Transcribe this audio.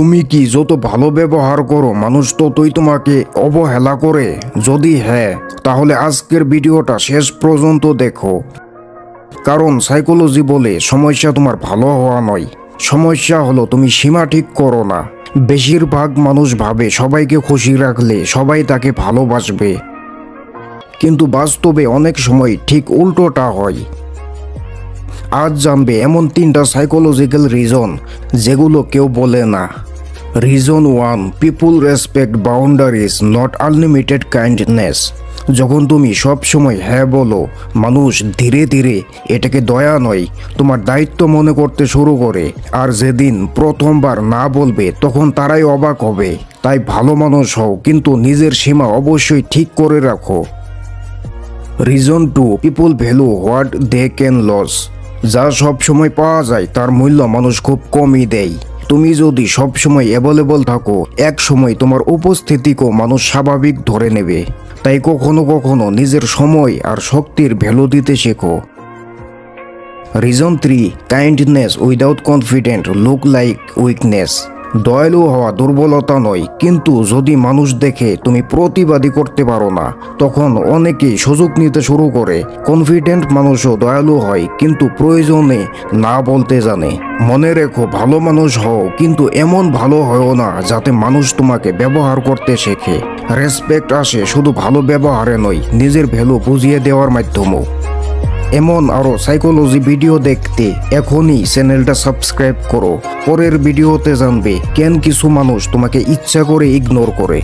তুমি কি যত ভালো ব্যবহার করো মানুষ ততই তোমাকে অবহেলা করে? যদি হ্যাঁ, তাহলে আজকের ভিডিওটা শেষ পর্যন্ত দেখো। কারণ সাইকোলজি বলে সমস্যা তোমার ভালো হওয়া নয়, সমস্যা হলো তুমি সীমা ঠিক করো না। বেশিরভাগ মানুষ ভাবে সবাইকে খুশি রাখলে সবাই তাকে ভালোবাসবে, কিন্তু বাস্তবে অনেক সময় ঠিক উল্টোটা হয়। আজ জানবে এমন 3টা সাইকোলজিক্যাল রিজন যেগুলো কেউ বলে না। Reason 1, people respect boundaries not unlimited kindness. যখন তুমি সব সময় হ্যাঁ বলো, মানুষ ধীরে ধীরে এটাকে দয়া নয় তোমার দায়িত্ব মনে করতে শুরু করে। আর যেদিন প্রথমবার না বলবে তখন তারাই অবাক হবে। তাই ভালো মানুষ হও, কিন্তু নিজের সীমা অবশ্যই ঠিক করে রাখো। Reason 2, people value what they can lose. যা সব সময় পাওয়া যায় তার মূল্য মানুষ খুব কমই দেয়। তুমি যদি সব সময় অ্যাভেলেবল থাকো, এক সময় তোমার উপস্থিতিকেও মানুষ স্বাভাবিক ধরে নেবে। তাই কখনো কখনো নিজের সময় আর শক্তির ভ্যালু দিতে শেখো। Reason 3, kindness without confident look like weakness. দয়ালু হওয়া দুর্বলতা নয়, কিন্তু যদি মানুষ দেখে তুমি প্রতিবাদী করতে পারো না, তখন অনেকেই সুযোগ নিতে শুরু করে। কনফিডেন্ট মানুষও দয়ালু হয়, কিন্তু প্রয়োজনে না বলতে জানে। মনে রেখো, ভালো মানুষ হও, কিন্তু এমন ভালো হও না যাতে মানুষ তোমাকে ব্যবহার করতে শেখে। রেসপেক্ট আসে শুধু ভালো ব্যবহারে নয়, নিজের ভ্যালু বুঝিয়ে দেওয়ার মাধ্যমেও। এমন আরও সাইকোলজি ভিডিও দেখতে এখনই চ্যানেলটা সাবস্ক্রাইব করো। পরের ভিডিওতে জানবে কেন কিছু মানুষ তোমাকে ইচ্ছা করে ইগনোর করে।